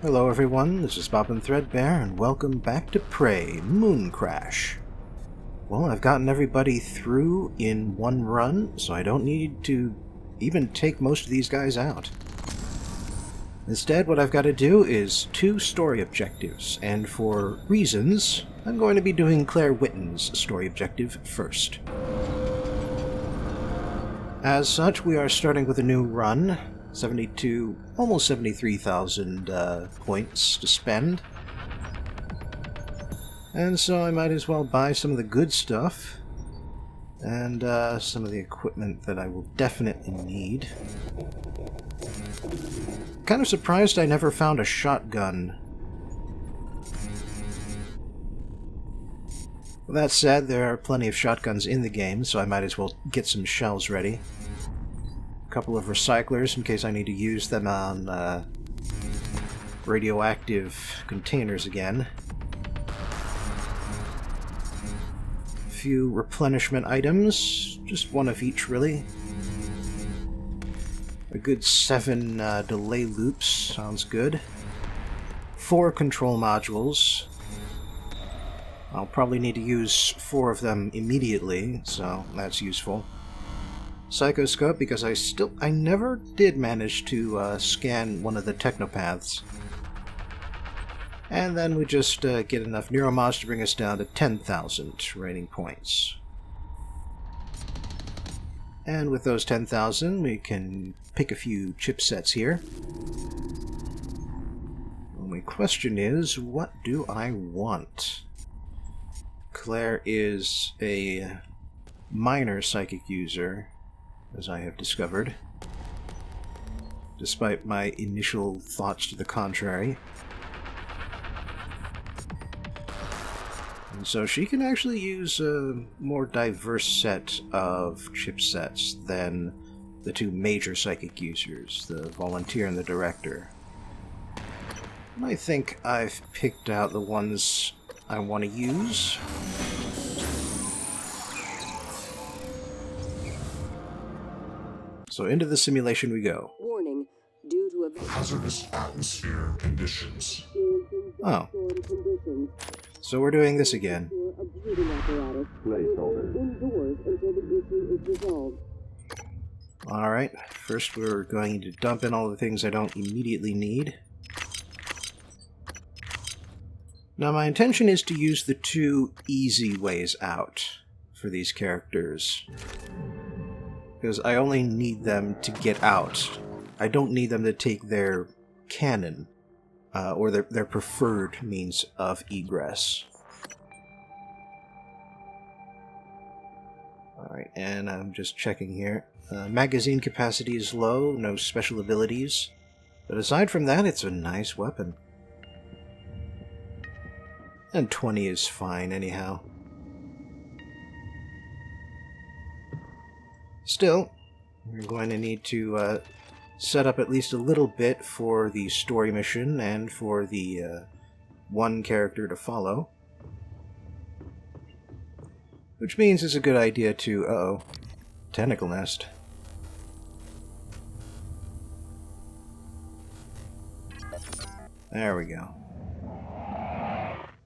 Hello everyone, this is Bobbin Threadbare, and welcome back to Prey, Mooncrash. Well, I've gotten everybody through in one run, so I don't need to even take most of these guys out. Instead, what I've got to do is 2 story objectives, and for reasons, I'm going to be doing Claire Whitten's story objective first. As such, we are starting with a new run. 72, almost 73,000 points to spend. And so I might as well buy some of the good stuff and some of the equipment that I will definitely need. Kind of surprised I never found a shotgun. Well, that said, there are plenty of shotguns in the game, so I might as well get some shells ready. Couple of recyclers in case I need to use them on radioactive containers again. A few replenishment items, just one of each really. A good 7 delay loops, sounds good. 4 control modules. I'll probably need to use 4 of them immediately, so that's useful. Psychoscope, because I never did manage to scan one of the technopaths. And then we just get enough neuromods to bring us down to 10,000 rating points. And with those 10,000, we can pick a few chipsets here. The only question is, what do I want? Claire is a minor psychic user, as I have discovered, despite my initial thoughts to the contrary. And so she can actually use a more diverse set of chipsets than the 2 major psychic users, the volunteer and the director. And I think I've picked out the ones I want to use. So into the simulation we go. Warning, due to a hazardous atmosphere conditions. Oh. So we're doing this again. Alright, first we're going to dump in all the things I don't immediately need. Now my intention is to use the 2 easy ways out for these characters, because I only need them to get out. I don't need them to take their cannon, or their preferred means of egress. Alright, and I'm just checking here. Magazine capacity is low, no special abilities, but aside from that, it's a nice weapon. And 20 is fine anyhow. Still, we're going to need to set up at least a little bit for the story mission and for the 1 character to follow. Which means it's a good idea to... tentacle nest. There we go.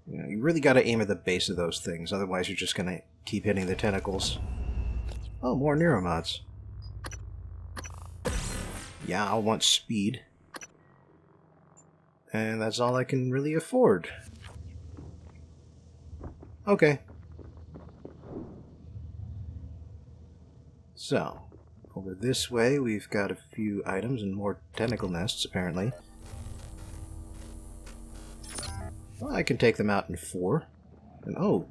Yeah, you really gotta aim at the base of those things, otherwise you're just gonna keep hitting the tentacles. Oh, more neuromods. Yeah, I want speed. And that's all I can really afford. Okay. So, over this way we've got a few items and more tentacle nests, apparently. Well, I can take them out in 4. And oh,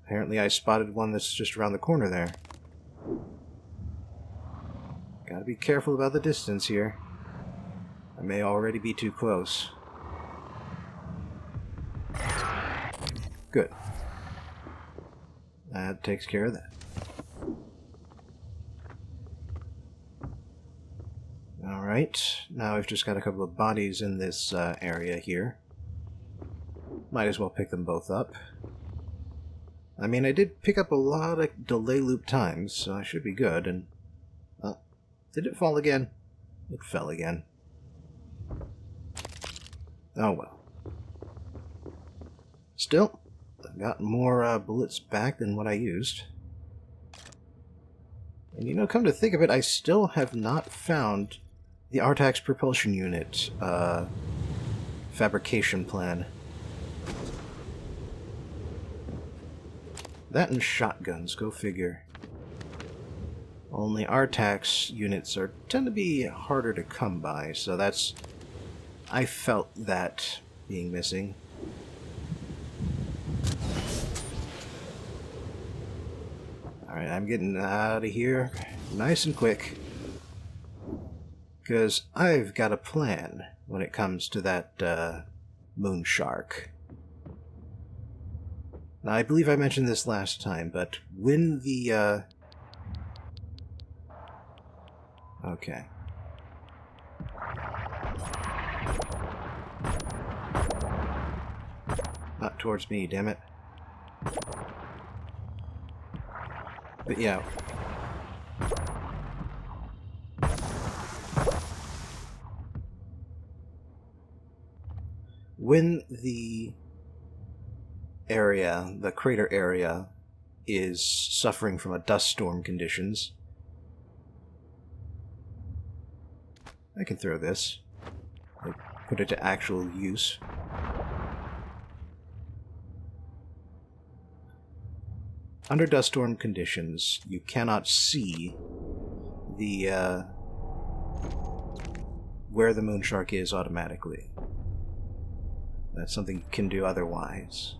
apparently I spotted one that's just around the corner there. Gotta be careful about the distance here. I may already be too close. Good. That takes care of that. Alright, now we've just got a couple of bodies in this area here. Might as well pick them both up. I mean, I did pick up a lot of delay loop times, so I should be good, and... did it fall again? It fell again. Oh well. Still, I've got more bullets back than what I used. And you know, come to think of it, I still have not found the Artax propulsion unit fabrication plan. That and shotguns, go figure. Only Artax units tend to be harder to come by, so that's... I felt that being missing. Alright, I'm getting out of here nice and quick. Because I've got a plan when it comes to that moon shark. Now, I believe I mentioned this last time, but when the... Okay. Not towards me, damn it. But yeah. When the area, the crater area, is suffering from a dust storm conditions, I can throw this. Like, put it to actual use. Under dust storm conditions, you cannot see the where the moonshark is automatically. That's something you can do otherwise.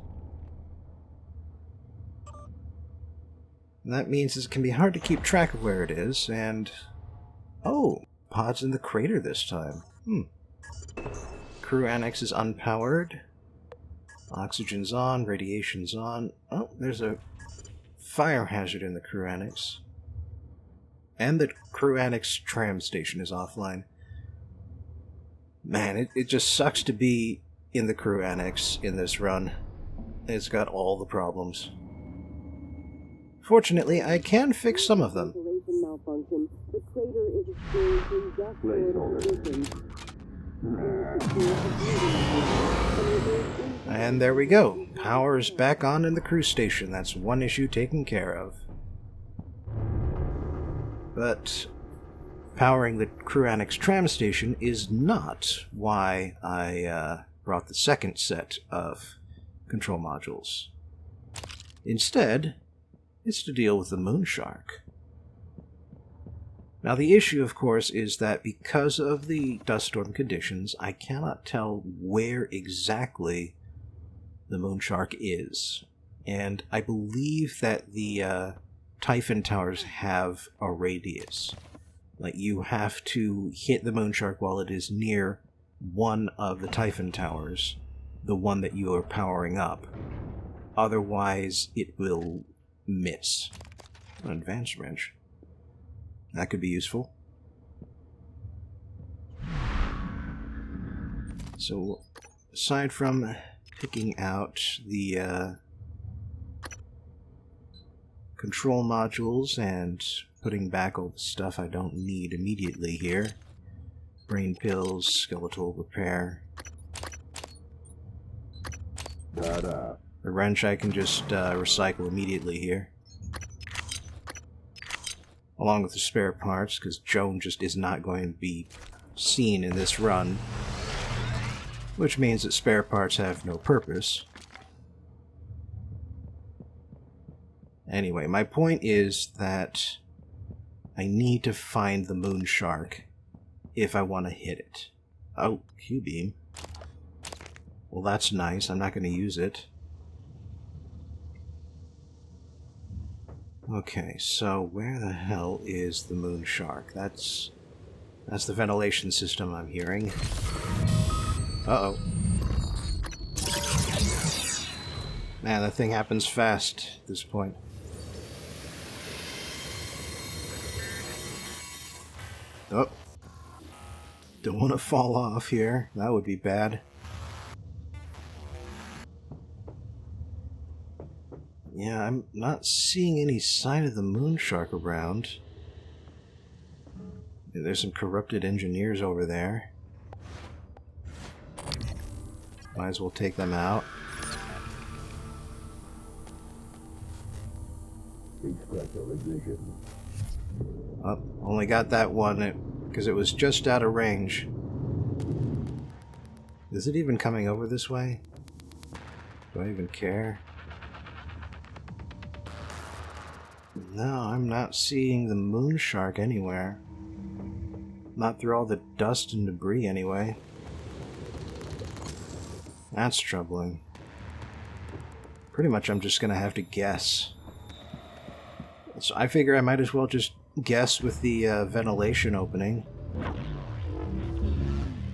And that means it can be hard to keep track of where it is, and... Oh! Pods in the crater this time. Crew annex is unpowered. Oxygen's on, radiation's on. Oh, there's a fire hazard in the crew annex. And the crew annex tram station is offline. Man, it just sucks to be in the crew annex in this run. It's got all the problems. Fortunately, I can fix some of them. Malfunction. The crater is experiencing dust conditions. And there we go. Power's back on in the crew station. That's one issue taken care of. But powering the crew annex tram station is not why I brought the second set of control modules. Instead, it's to deal with the moonshark. Now the issue, of course, is that because of the dust storm conditions, I cannot tell where exactly the moonshark is. And I believe that the Typhon towers have a radius. Like, you have to hit the moonshark while it is near one of the Typhon towers, the one that you are powering up. Otherwise, it will miss. An advanced wrench. That could be useful. So, aside from picking out the control modules and putting back all the stuff I don't need immediately here, brain pills, skeletal repair. The wrench I can just recycle immediately here. Along with the spare parts, because Joan just is not going to be seen in this run. Which means that spare parts have no purpose. Anyway, my point is that I need to find the moonshark if I want to hit it. Oh, Q-beam. Well, that's nice. I'm not going to use it. Okay, so where the hell is the moonshark? That's the ventilation system I'm hearing. Uh-oh. Man, that thing happens fast at this point. Oh. Don't want to fall off here. That would be bad. Yeah, I'm not seeing any sign of the moonshark around. There's some corrupted engineers over there. Might as well take them out. Oh, only got that one because it was just out of range. Is it even coming over this way? Do I even care? No, I'm not seeing the moon shark anywhere. Not through all the dust and debris anyway. That's troubling. Pretty much I'm just gonna have to guess. So I figure I might as well just guess with the ventilation opening.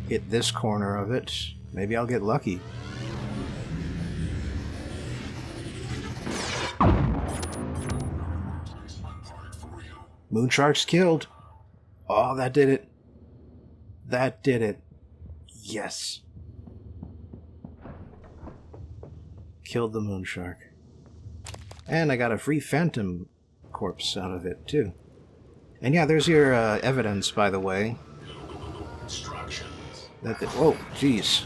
Hit this corner of it. Maybe I'll get lucky. Moonshark's killed. Oh, that did it. That did it. Yes. Killed the moonshark. And I got a free phantom corpse out of it, too. And yeah, there's your evidence, by the way. That the, whoa, jeez.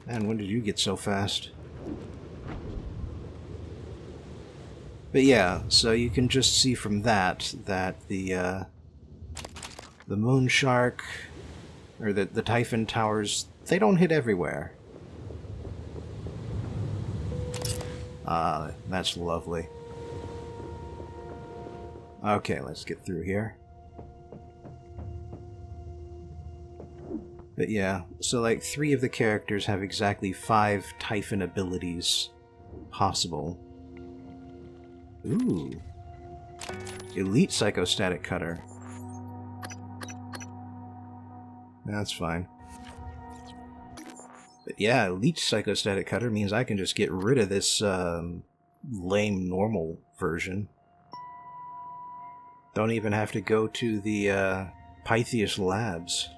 Man, when did you get so fast? But yeah, so you can just see from that the moon shark or the Typhon towers, they don't hit everywhere. Ah, that's lovely. Okay, let's get through here. But yeah, so like 3 of the characters have exactly 5 Typhon abilities possible. Ooh. Elite Psychostatic Cutter. That's fine. But yeah, Elite Psychostatic Cutter means I can just get rid of this lame normal version. Don't even have to go to the Pythias Labs.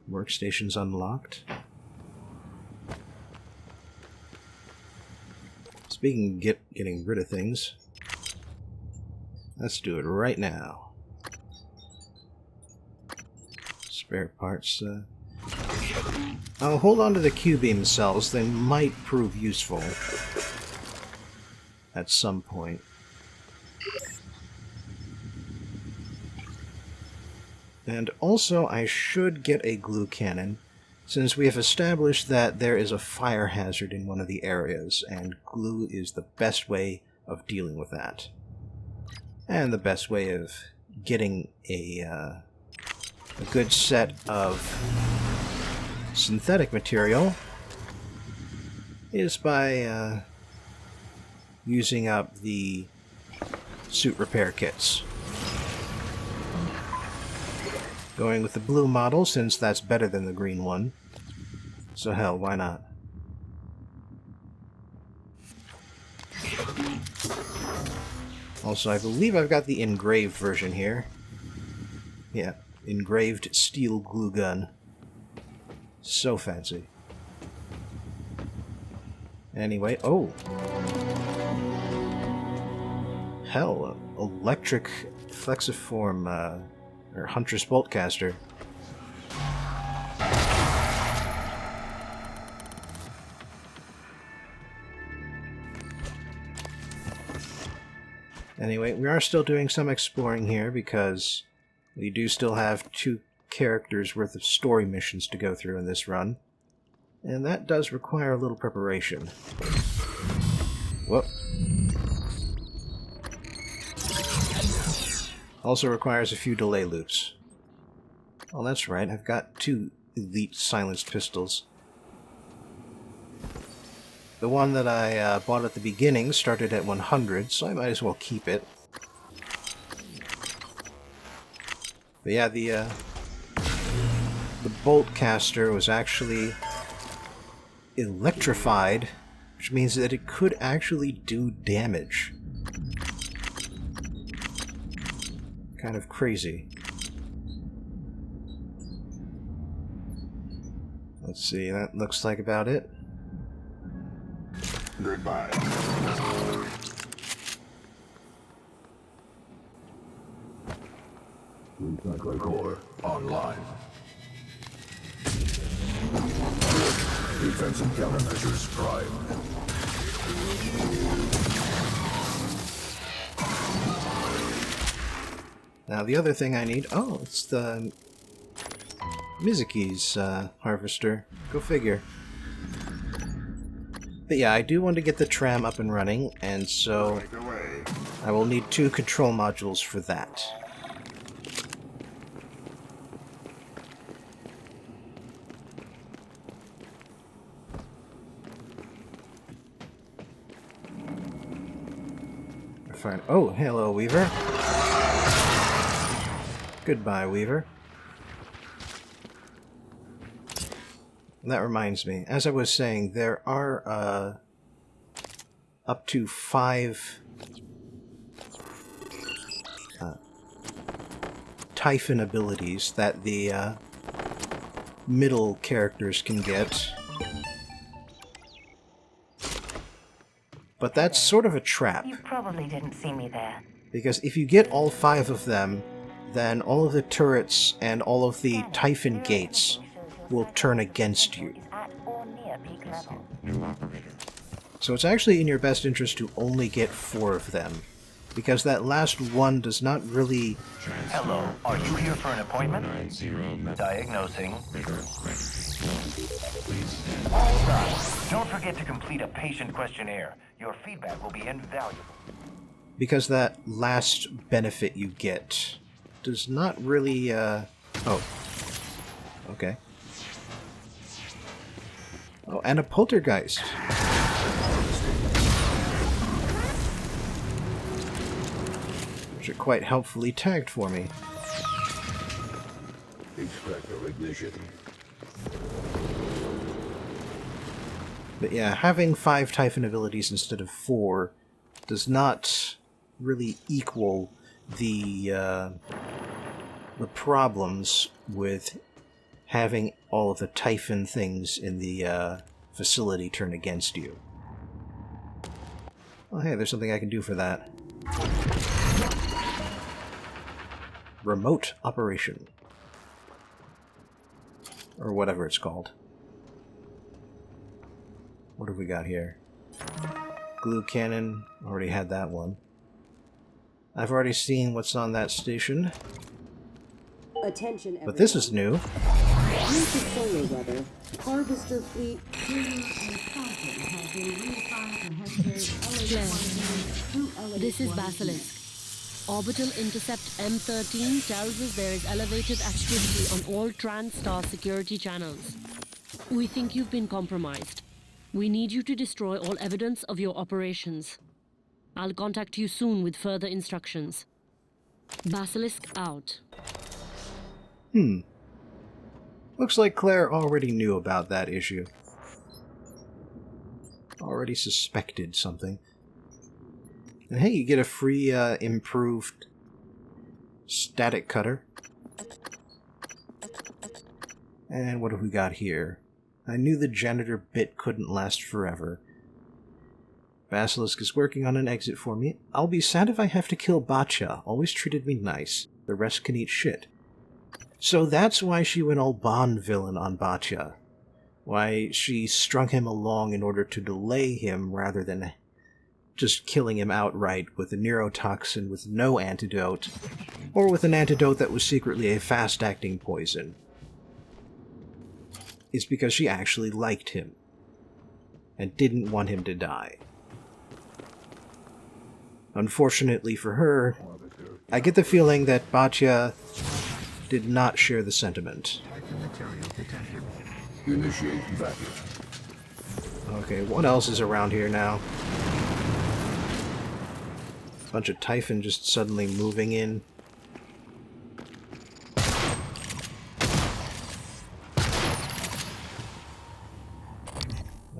Workstation's unlocked. Speaking of getting rid of things, let's do it right now. Spare parts. I'll hold on to the Q-beam cells. They might prove useful at some point. And also, I should get a glue cannon, since we have established that there is a fire hazard in one of the areas, and glue is the best way of dealing with that. And the best way of getting a good set of synthetic material is by using up the suit repair kits. Going with the blue model, since that's better than the green one. So hell, why not? Also, I believe I've got the engraved version here. Yeah, engraved steel glue gun. So fancy. Anyway, oh! Hell, electric flexiform, or Huntress Boltcaster. Anyway, we are still doing some exploring here because we do still have 2 characters worth of story missions to go through in this run. And that does require a little preparation. Whoop. Also requires a few delay loops. Oh, that's right, I've got 2 elite silenced pistols. The one that I bought at the beginning started at 100, so I might as well keep it. But yeah, the Boltcaster was actually electrified, which means that it could actually do damage. Kind of crazy. Let's see, that looks like about it. Goodbye. Recycler core online. Defensive countermeasures prime. Now the other thing I need... Oh, it's the Mizuki's harvester. Go figure. But yeah, I do want to get the tram up and running, and so I will need 2 control modules for that. Fine. Oh, hello, Weaver. Goodbye, Weaver. And that reminds me, as I was saying, there are up to 5 Typhon abilities that the middle characters can get. But that's sort of a trap. You probably didn't see me there. Because if you get all 5 of them, then all of the turrets and all of the Typhon gates will turn against you. So it's actually in your best interest to only get 4 of them, because that last one does not really... Hello, are you here for an appointment? Diagnosing. All done. Don't forget to complete a patient questionnaire. Your feedback will be invaluable. Because that last benefit you get does not really, Oh. Okay. Oh, and a poltergeist. Which are quite helpfully tagged for me. Extractor ignition. But yeah, having 5 Typhon abilities instead of 4 does not really equal the problems with having all of the Typhon things in the facility turn against you. Oh hey, there's something I can do for that. Remote operation. Or whatever it's called. What have we got here? Glue cannon. Already had that one. I've already seen what's on that station. Attention, everyone. But this is new. Due to solar weather, harvester fleet This is Basilisk. Orbital intercept M13 tells us there is elevated activity on all TranStar security channels. We think you've been compromised. We need you to destroy all evidence of your operations. I'll contact you soon with further instructions. Basilisk out. Looks like Claire already knew about that issue. Already suspected something. And hey, you get a free, improved static cutter. And what have we got here? I knew the janitor bit couldn't last forever. Basilisk is working on an exit for me. I'll be sad if I have to kill Batya. Always treated me nice. The rest can eat shit. So that's why she went all Bond villain on Batya. Why she strung him along in order to delay him rather than just killing him outright with a neurotoxin with no antidote, or with an antidote that was secretly a fast-acting poison. It's because she actually liked him, and didn't want him to die. Unfortunately for her, I get the feeling that Batya did not share the sentiment. Initiate vacuum. Okay, what else is around here now? Bunch of Typhon just suddenly moving in.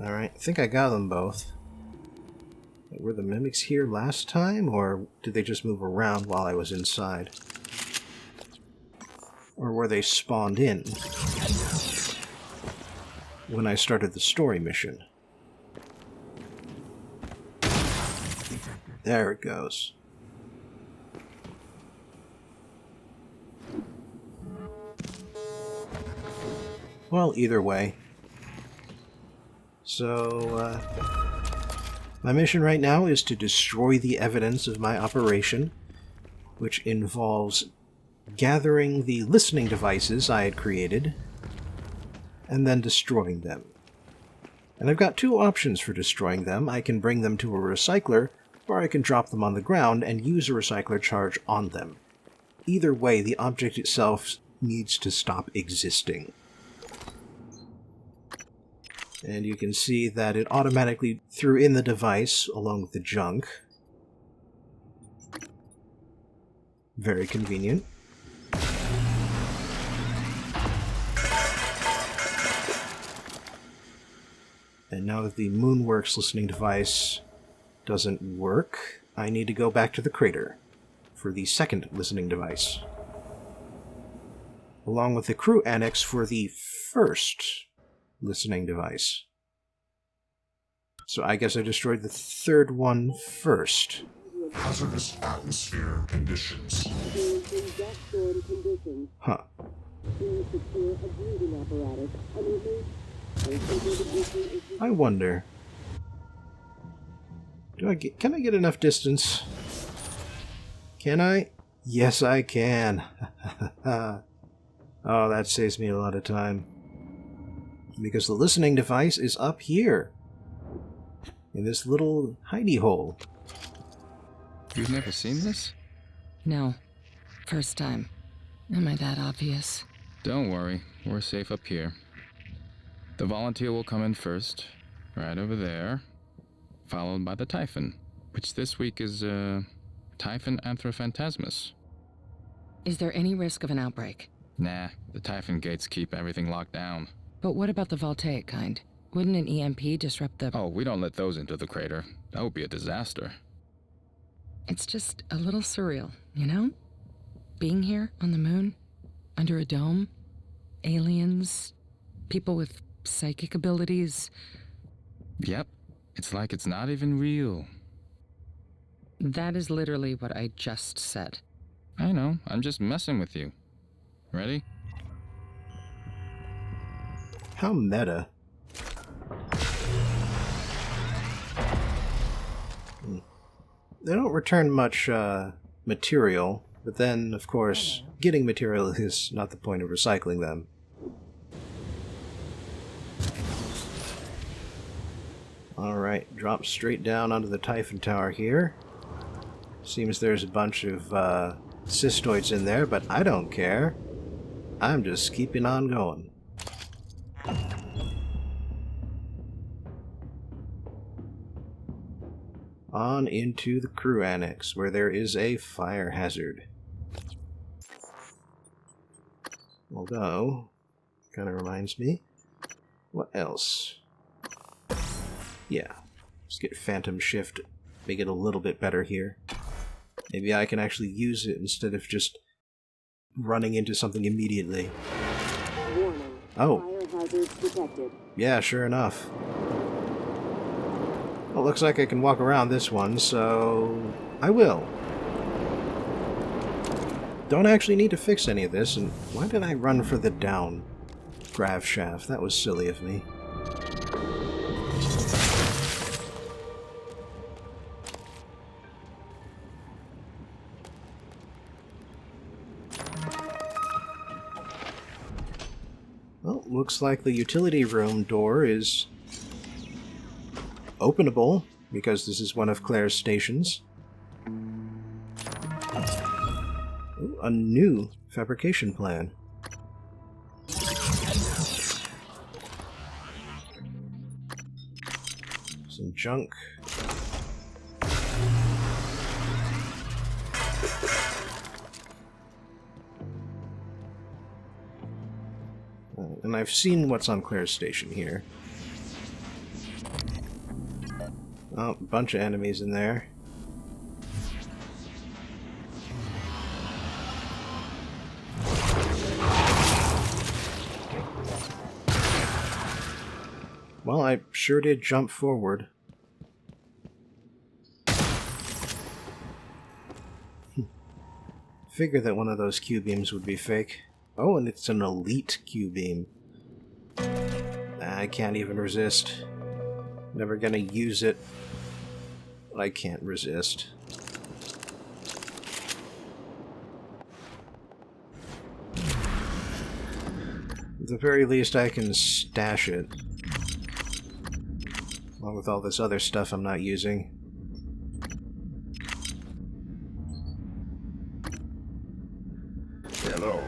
Alright, I think I got them both. Were the mimics here last time, or did they just move around while I was inside? Or were they spawned in when I started the story mission? There it goes. Well, either way. So, my mission right now is to destroy the evidence of my operation, which involves gathering the listening devices I had created, and then destroying them. And I've got two options for destroying them. I can bring them to a recycler, or I can drop them on the ground and use a recycler charge on them. Either way, the object itself needs to stop existing. And you can see that it automatically threw in the device along with the junk. Very convenient. And now that the Moonworks listening device doesn't work, I need to go back to the crater for the second listening device, along with the crew annex for the first listening device. So I guess I destroyed the third one first. Hazardous atmosphere conditions. Experiencing gas storm conditions. Huh. Please secure a breathing apparatus and remove. I wonder. Can I get enough distance? Can I? Yes, I can. Oh, that saves me a lot of time. Because the listening device is up here. In this little hidey hole. You've never seen this? No. First time. Am I that obvious? Don't worry, we're safe up here. The volunteer will come in first, right over there, followed by the Typhon, which this week is, Typhon Anthrophantasmus. Is there any risk of an outbreak? Nah, the Typhon gates keep everything locked down. But what about the voltaic kind? Wouldn't an EMP disrupt the... Oh, we don't let those into the crater. That would be a disaster. It's just a little surreal, you know? Being here on the moon, under a dome, aliens, people with psychic abilities. Yep, it's like it's not even real. That is literally what I just said. I know, I'm just messing with you. Ready? How meta. They don't return much material, but then, of course, getting material is not the point of recycling them. Alright, drop straight down onto the Typhon Tower here. Seems there's a bunch of cystoids in there, but I don't care. I'm just keeping on going. On into the crew annex, where there is a fire hazard. Although, kind of reminds me, what else? Yeah, let's get Phantom Shift, make it a little bit better here. Maybe I can actually use it instead of just running into something immediately. Warning. Oh. Fire hazards detected. Yeah, sure enough. Well, looks like I can walk around this one, so I will. Don't actually need to fix any of this, and why did I run for the down grav shaft? That was silly of me. Well, looks like the utility room door is openable, because this is one of Claire's stations. Ooh, a new fabrication plan. Some junk. And I've seen what's on Claire's station here. Oh, a bunch of enemies in there. Well, I sure did jump forward. figured that one of those Q-beams would be fake. Oh, and it's an elite Q-beam. I can't even resist. Never gonna use it. But I can't resist. At the very least, I can stash it. Along with all this other stuff I'm not using. Hello.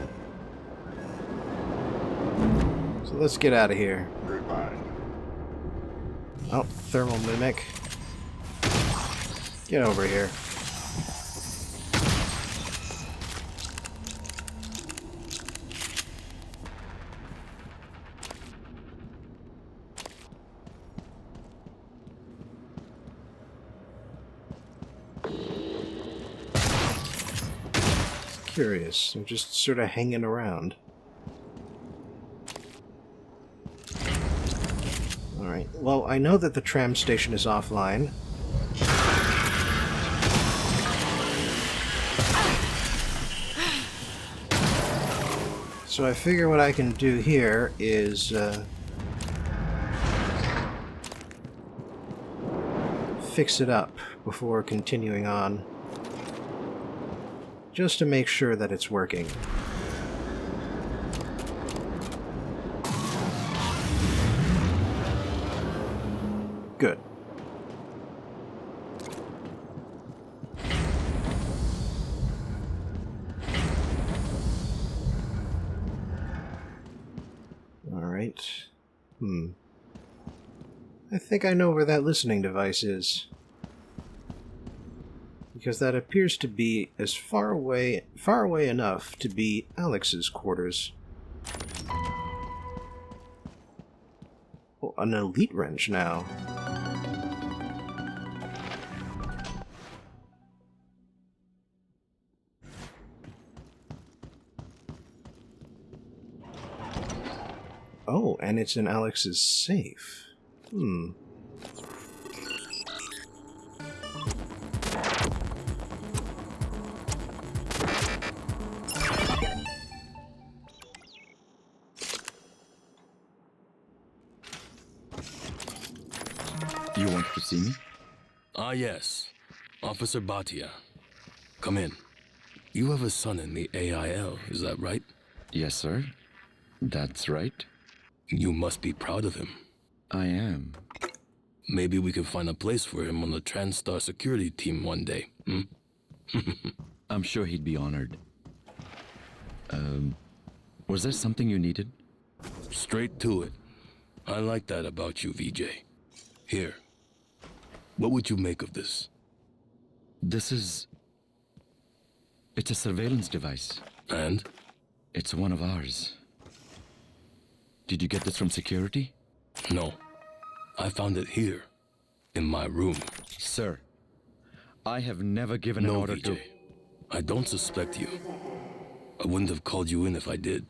So let's get out of here. Goodbye. Oh, thermal mimic. Get over here. Curious. They're just sort of hanging around. Alright, well, I know that the tram station is offline. So I figure what I can do here is fix it up before continuing on. Just to make sure that it's working. Good. Alright. I think I know where that listening device is. Because that appears to be as far away enough to be Alex's quarters. Oh, an elite wrench now. Oh, and it's in Alex's safe. You want to see me? Ah, yes. Officer Bhatia. Come in. You have a son in the AIL, is that right? Yes, sir. That's right. You must be proud of him. I am. Maybe we can find a place for him on the TranStar security team one day, I'm sure he'd be honored. Was there something you needed? Straight to it. I like that about you, VJ. Here. What would you make of this? It's a surveillance device. And? It's one of ours. Did you get this from security? No. I found it here. In my room. Sir, I have never given an order VJ. to... I don't suspect you. I wouldn't have called you in if I did.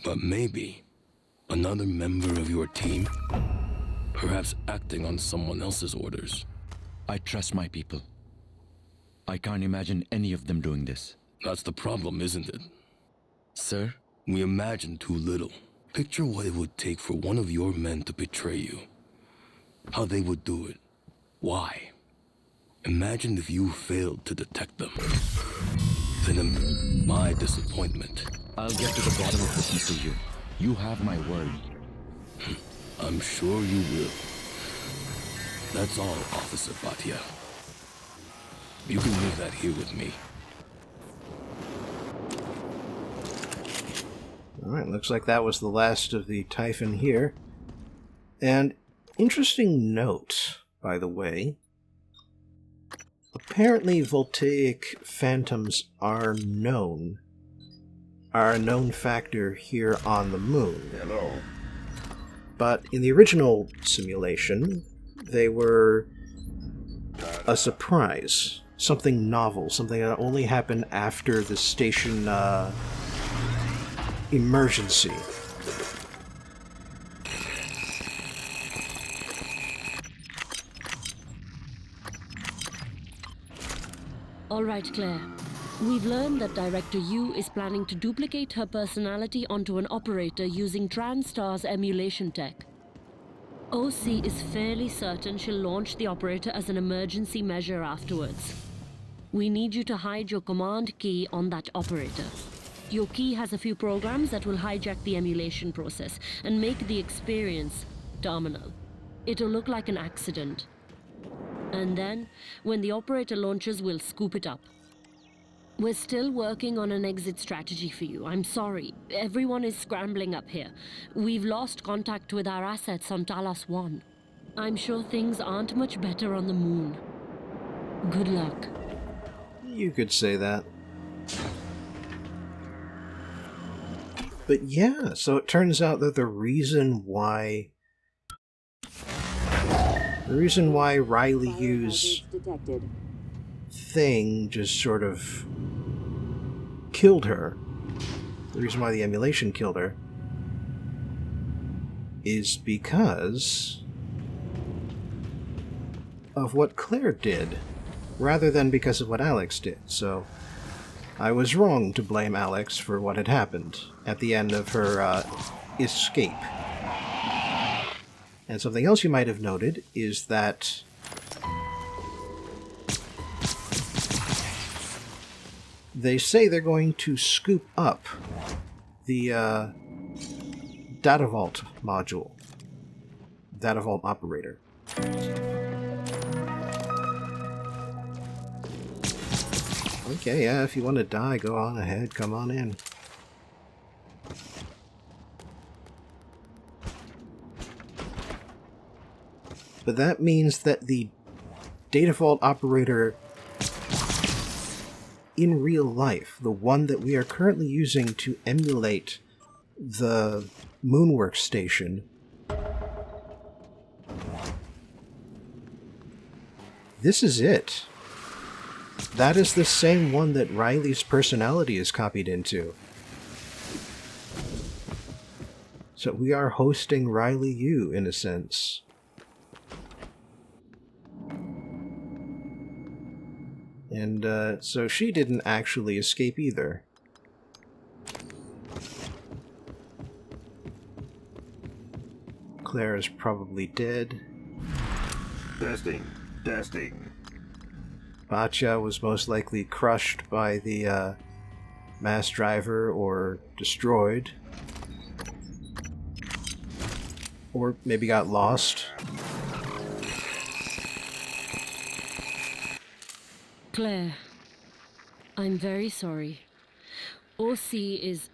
But maybe another member of your team? Perhaps acting on someone else's orders. I trust my people. I can't imagine any of them doing this. That's the problem, isn't it? Sir? We imagine too little. Picture what it would take for one of your men to betray you. How they would do it. Why? Imagine if you failed to detect them. Then my disappointment. I'll get to the bottom of this, Mr. Yu. You have my word. I'm sure you will. That's all, Officer Bhatia. You can leave that here with me. Alright, looks like that was the last of the Typhon here. And interesting note, by the way. Apparently voltaic phantoms are a known factor here on the moon. Hello. But in the original simulation, they were a surprise. Something novel, something that only happened after the station emergency. All right, Claire. We've learned that Director Yu is planning to duplicate her personality onto an operator using TranStar's emulation tech. OC is fairly certain she'll launch the operator as an emergency measure afterwards. We need you to hide your command key on that operator. Your key has a few programs that will hijack the emulation process and make the experience terminal. It'll look like an accident. And then, when the operator launches, we'll scoop it up. We're still working on an exit strategy for you. I'm sorry. Everyone is scrambling up here. We've lost contact with our assets on Talos 1. I'm sure things aren't much better on the moon. Good luck. You could say that. But yeah, so it turns out that the reason why Riley Yu's thing just sort of killed her, the reason why the emulation killed her, is because of what Claire did, rather than because of what Alex did. So I was wrong to blame Alex for what had happened at the end of her escape. And something else you might have noted is that they say they're going to scoop up the data vault module, data vault operator. Okay, yeah, if you want to die, go on ahead, come on in. But that means that the data vault operator in real life, the one that we are currently using to emulate the Moonworks station, this is it. That is the same one that Riley's personality is copied into. So we are hosting Riley Yu, in a sense. And so she didn't actually escape either. Claire is probably dead. Testing. Batya was most likely crushed by the mass driver or destroyed. Or maybe got lost. Claire, I'm very sorry. OC is...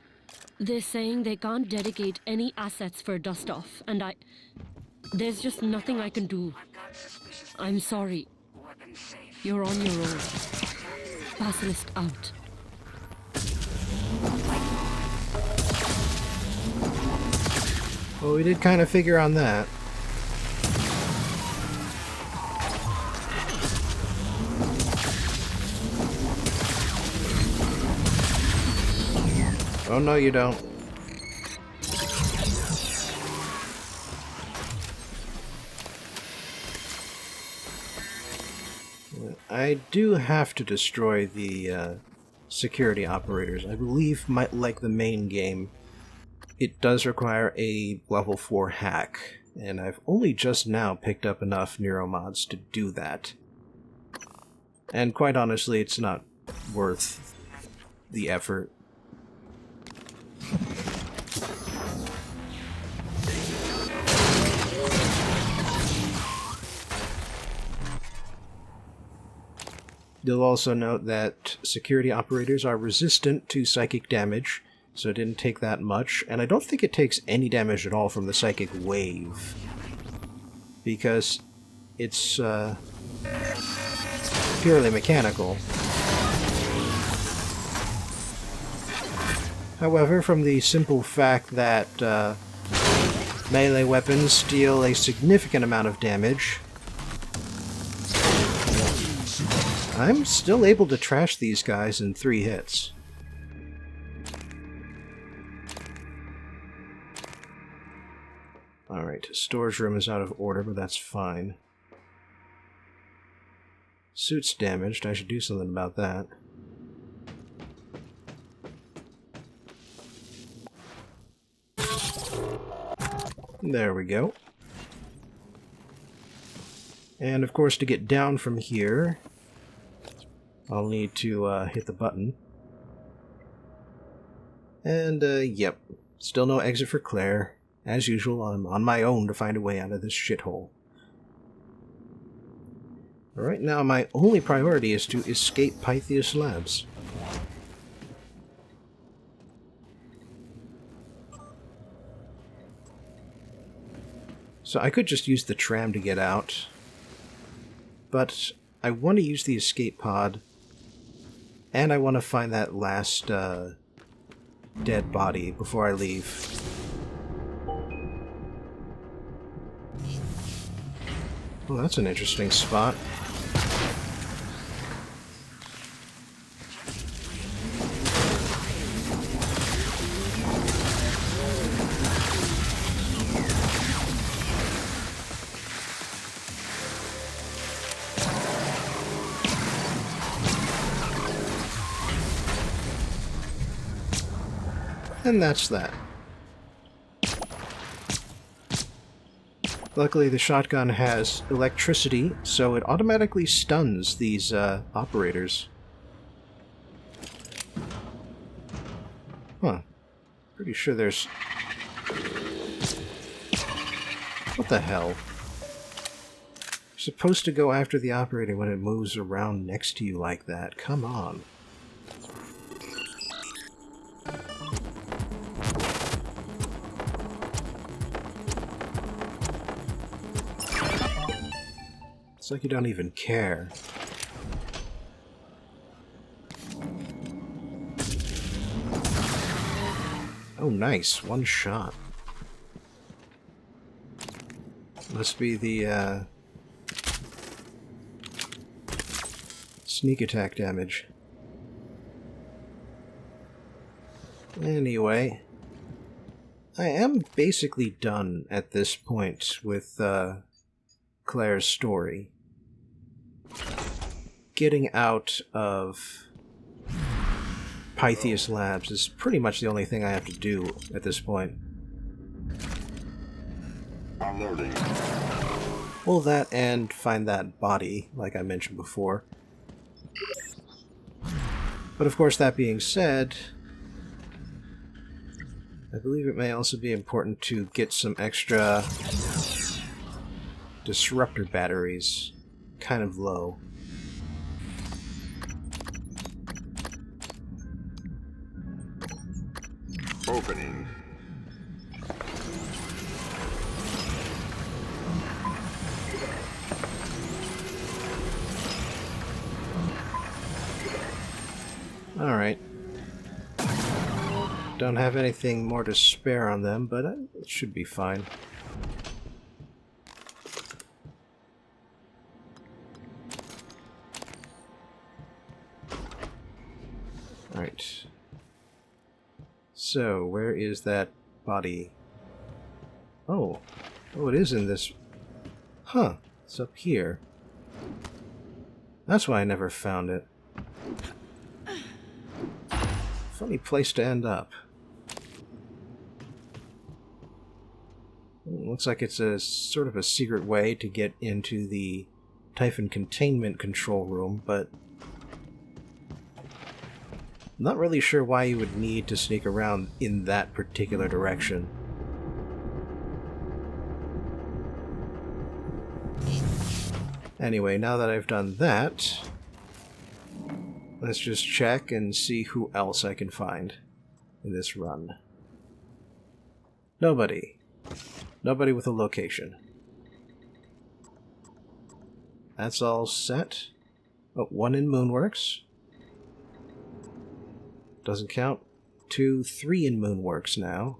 They're saying they can't dedicate any assets for dust-off, and there's just nothing I can do. I'm sorry. You're on your own. Basilisk out. Well, we did kind of figure on that. Oh, no, you don't. I do have to destroy the security operators. I believe, like the main game, it does require a level 4 hack, and I've only just now picked up enough neuromods to do that. And quite honestly, it's not worth the effort. You'll also note that security operators are resistant to psychic damage, so it didn't take that much, and I don't think it takes any damage at all from the psychic wave, because it's purely mechanical. However, from the simple fact that melee weapons deal a significant amount of damage, I'm still able to trash these guys in 3 hits. Alright, storage room is out of order, but that's fine. Suit's damaged, I should do something about that. There we go. And of course, to get down from here, I'll need to hit the button. And, yep. Still no exit for Claire. As usual, I'm on my own to find a way out of this shithole. Right now, my only priority is to escape Pythias Labs. So I could just use the tram to get out, but I want to use the escape pod, and I want to find that last dead body before I leave. Well, that's an interesting spot. And that's that. Luckily, the shotgun has electricity, so it automatically stuns these operators. Huh. Pretty sure there's... What the hell? You're supposed to go after the operator when it moves around next to you like that. Come on. It's like you don't even care. Oh, nice. One shot. Must be the, sneak attack damage. Anyway, I am basically done at this point with, Claire's story. Getting out of Pythias Labs is pretty much the only thing I have to do at this point. Unloading. Well, that and find that body, like I mentioned before. But of course, that being said, I believe it may also be important to get some extra disruptor batteries. Kind of low. Opening. Alright. Don't have anything more to spare on them, but it should be fine. Alright. So, where is that body? Oh. Oh, it is in this... Huh. It's up here. That's why I never found it. Funny place to end up. Looks like it's a sort of a secret way to get into the Typhon containment control room, but I'm not really sure why you would need to sneak around in that particular direction. Anyway, now that I've done that, let's just check and see who else I can find in this run. Nobody. Nobody with a location. That's all set. Oh, 1 in Moonworks. Doesn't count. 2, 3 in Moonworks now.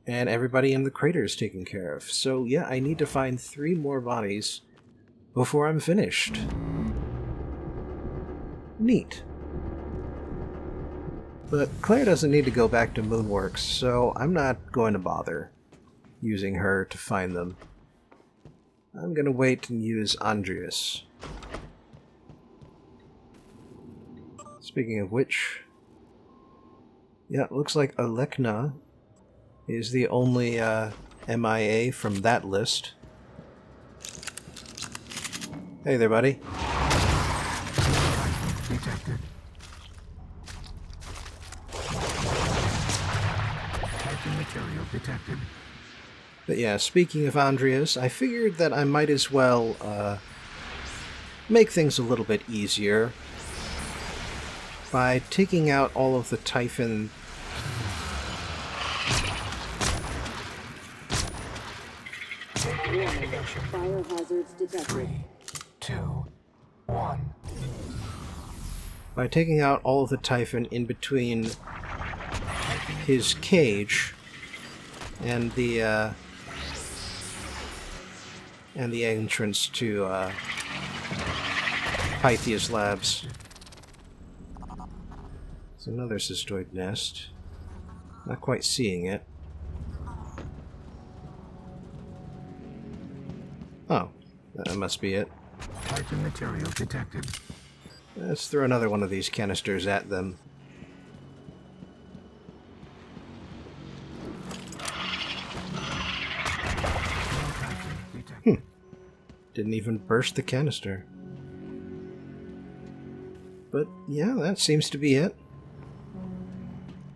And everybody in the crater is taken care of. So yeah, I need to find 3 more bodies before I'm finished. Neat. But Claire doesn't need to go back to Moonworks, so I'm not going to bother using her to find them. I'm going to wait and use Andreas. Speaking of which, yeah, it looks like Alekna He's the only MIA from that list. Hey there, buddy. Detected. Typhon material detected. But yeah, speaking of Andreas, I figured that I might as well make things a little bit easier by taking out all of the Typhon Fire hazards detected. 3, 2, 1. by taking out all of the Typhon in between his cage and the entrance to Pythia's labs. It's another cystoid nest. Not quite seeing it. Oh, that must be it. Typhon material detected. Let's throw another one of these canisters at them. Didn't even burst the canister. But yeah, that seems to be it.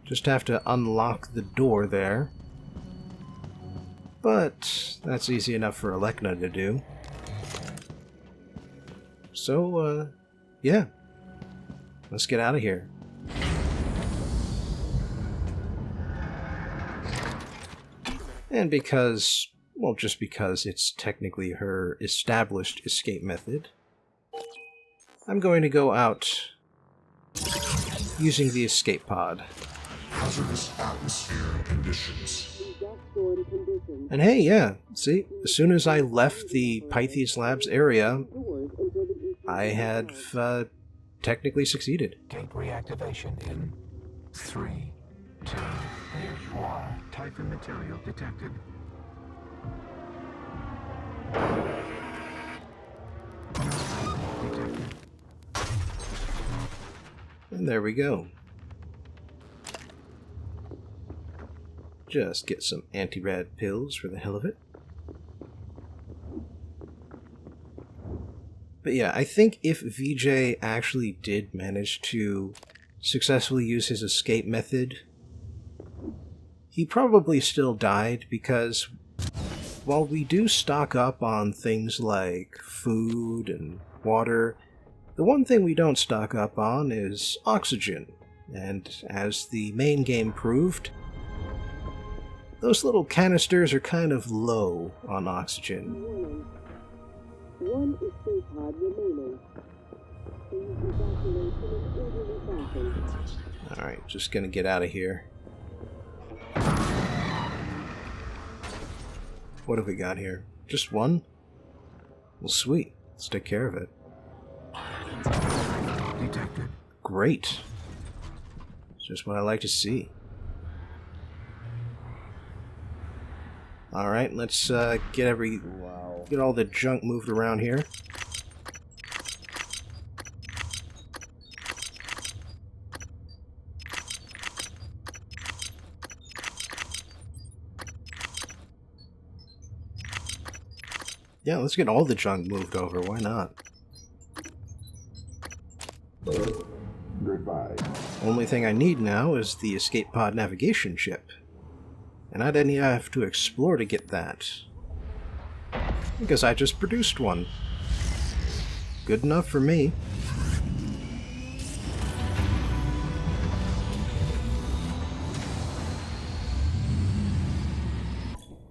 Just have to unlock the door there. But that's easy enough for Alekna to do. So, yeah. Let's get out of here. And because, well, just because it's technically her established escape method, I'm going to go out using the escape pod. Hazardous atmosphere conditions. And hey, yeah, see, as soon as I left the Pythes Labs area, I had technically succeeded. Gate reactivation in 3, 2. There you are. Typhon material detected. Detected. And there we go. Just get some anti-rad pills for the hell of it. But yeah, I think if VJ actually did manage to successfully use his escape method, he probably still died, because while we do stock up on things like food and water, the one thing we don't stock up on is oxygen. And as the main game proved, those little canisters are kind of low on oxygen. Warning. One escape pod remaining. Please evacuate in an orderly fashion. Alright, just gonna get out of here. What have we got here? Just one? Well, sweet. Let's take care of it. Detected. Great. It's just what I like to see. Alright, let's get all the junk moved around here. Yeah, let's get all the junk moved over, why not? Goodbye. Only thing I need now is the escape pod navigation chip. And I didn't even have to explore to get that, because I just produced one. Good enough for me.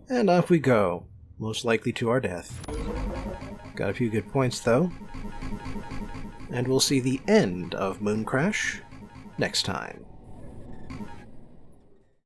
And off we go, most likely to our death. Got a few good points though. And we'll see the end of Mooncrash next time.